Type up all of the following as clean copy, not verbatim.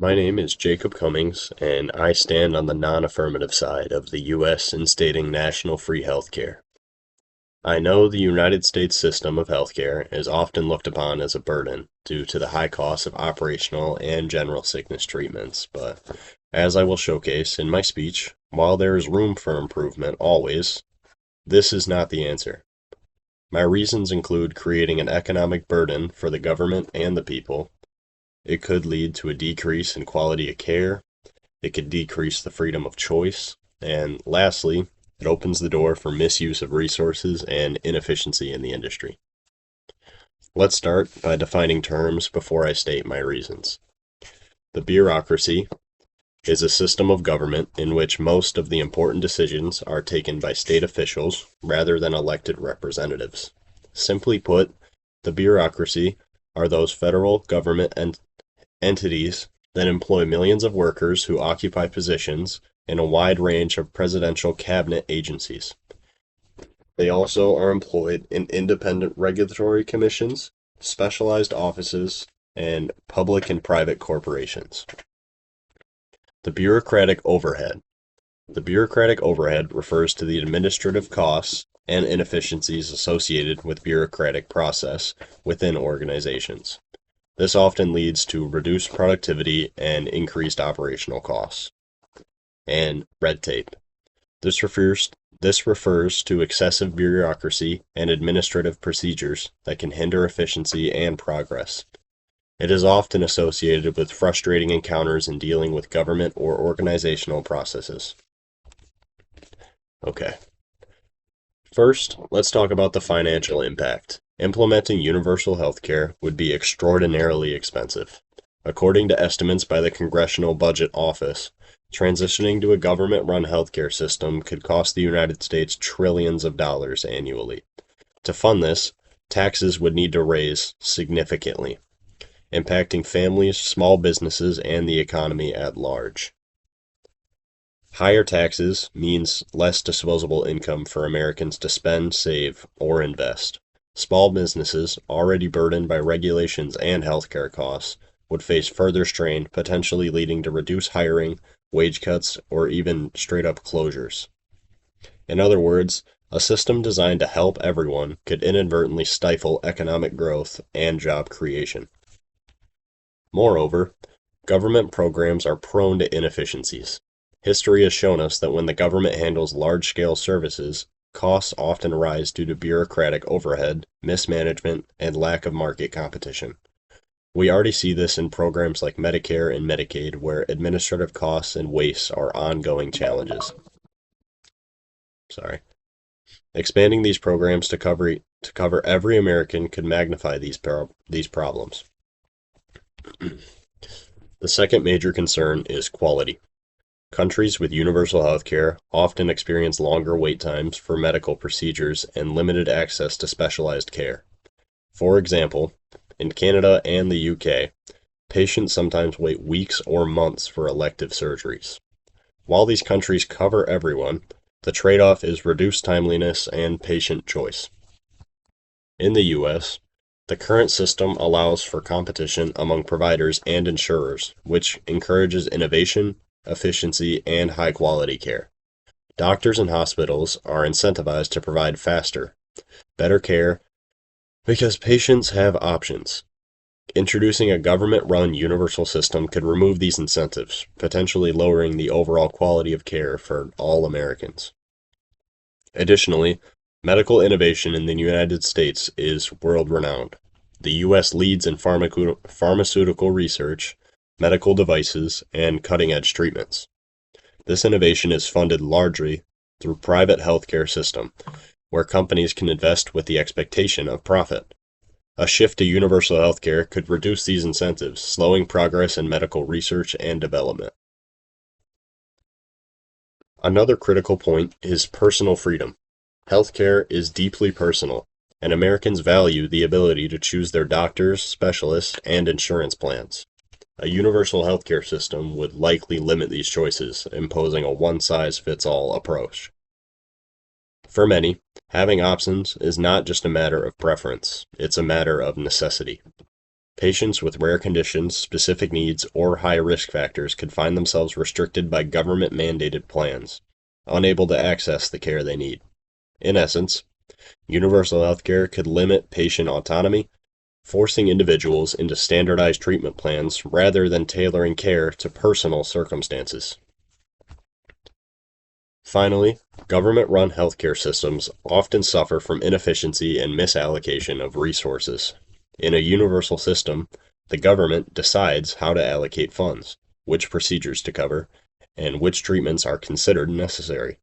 My name is Jacob Cummings, and I stand on the non-affirmative side of the U.S. instating national free healthcare. I know the United States system of healthcare is often looked upon as a burden due to the high cost of operational and general sickness treatments, but as I will showcase in my speech, while there is room for improvement always, this is not the answer. My reasons include creating an economic burden for the government and the people. It could lead to a decrease in quality of care. It could decrease the freedom of choice. And lastly, it opens the door for misuse of resources and inefficiency in the industry. Let's start by defining terms before I state my reasons. The bureaucracy is a system of government in which most of the important decisions are taken by state officials rather than elected representatives. Simply put, the bureaucracy are those federal government entities that employ millions of workers who occupy positions in a wide range of presidential cabinet agencies. They also are employed in independent regulatory commissions, specialized offices, and public and private corporations. The bureaucratic overhead. The bureaucratic overhead refers to the administrative costs and inefficiencies associated with bureaucratic process within organizations. This often leads to reduced productivity and increased operational costs. And red tape. This refers to excessive bureaucracy and administrative procedures that can hinder efficiency and progress. It is often associated with frustrating encounters in dealing with government or organizational processes. Okay. First, let's talk about the financial impact. Implementing universal health care would be extraordinarily expensive. According to estimates by the Congressional Budget Office, transitioning to a government-run healthcare system could cost the United States trillions of dollars annually. To fund this, taxes would need to raise significantly, impacting families, small businesses, and the economy at large. Higher taxes means less disposable income for Americans to spend, save, or invest. Small businesses, already burdened by regulations and healthcare costs, would face further strain, potentially leading to reduced hiring, wage cuts, or even straight-up closures. In other words, a system designed to help everyone could inadvertently stifle economic growth and job creation. Moreover, government programs are prone to inefficiencies. History has shown us that when the government handles large-scale services, costs often rise due to bureaucratic overhead, mismanagement, and lack of market competition. We already see this in programs like Medicare and Medicaid, where administrative costs and waste are ongoing challenges. Expanding these programs to cover every American could magnify these problems. The second major concern is quality. Countries with universal health care often experience longer wait times for medical procedures and limited access to specialized care. For example, in Canada and the UK, patients sometimes wait weeks or months for elective surgeries. While these countries cover everyone, the trade-off is reduced timeliness and patient choice. In the US, the current system allows for competition among providers and insurers, which encourages innovation, efficiency, and high-quality care. Doctors and hospitals are incentivized to provide faster, better care because patients have options. Introducing a government-run universal system could remove these incentives, potentially lowering the overall quality of care for all Americans. Additionally, medical innovation in the United States is world-renowned. The U.S. leads in pharmaceutical research, medical devices, and cutting-edge treatments. This innovation is funded largely through private healthcare system, where companies can invest with the expectation of profit. A shift to universal healthcare could reduce these incentives, slowing progress in medical research and development. Another critical point is personal freedom. Healthcare is deeply personal, and Americans value the ability to choose their doctors, specialists, and insurance plans. A universal healthcare system would likely limit these choices, imposing a one-size-fits-all approach. For many, having options is not just a matter of preference, it's a matter of necessity. Patients with rare conditions, specific needs, or high risk factors could find themselves restricted by government mandated plans, unable to access the care they need. In essence, universal healthcare could limit patient autonomy, forcing individuals into standardized treatment plans rather than tailoring care to personal circumstances. Finally, government-run healthcare systems often suffer from inefficiency and misallocation of resources. In a universal system, the government decides how to allocate funds, which procedures to cover, and which treatments are considered necessary.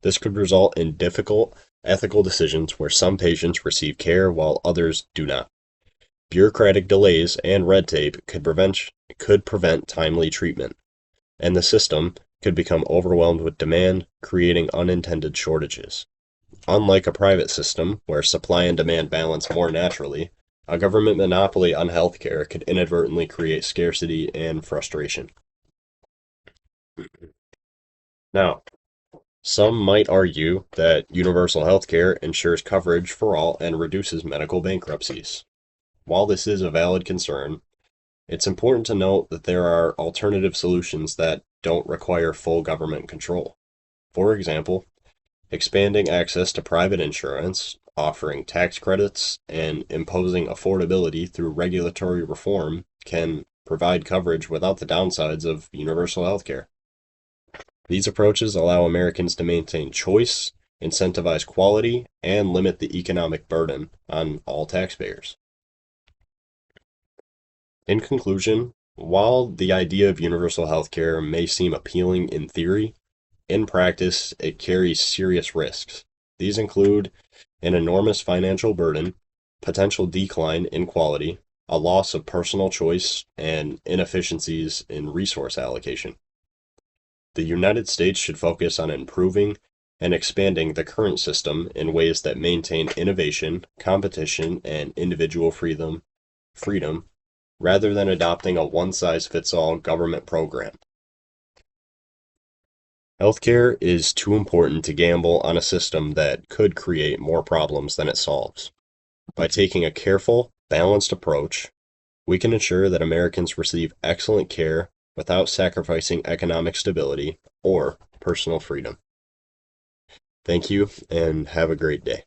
This could result in difficult ethical decisions where some patients receive care while others do not. Bureaucratic delays and red tape could prevent timely treatment, and the system could become overwhelmed with demand, creating unintended shortages. Unlike a private system, where supply and demand balance more naturally, a government monopoly on healthcare could inadvertently create scarcity and frustration. Now, some might argue that universal healthcare ensures coverage for all and reduces medical bankruptcies. While this is a valid concern, it's important to note that there are alternative solutions that don't require full government control. For example, expanding access to private insurance, offering tax credits, and imposing affordability through regulatory reform can provide coverage without the downsides of universal healthcare. These approaches allow Americans to maintain choice, incentivize quality, and limit the economic burden on all taxpayers. In conclusion, while the idea of universal healthcare may seem appealing in theory, in practice it carries serious risks. These include an enormous financial burden, potential decline in quality, a loss of personal choice, and inefficiencies in resource allocation. The United States should focus on improving and expanding the current system in ways that maintain innovation, competition, and individual freedom rather than adopting a one-size-fits-all government program. Healthcare is too important to gamble on a system that could create more problems than it solves. By taking a careful, balanced approach, we can ensure that Americans receive excellent care without sacrificing economic stability or personal freedom. Thank you, and have a great day.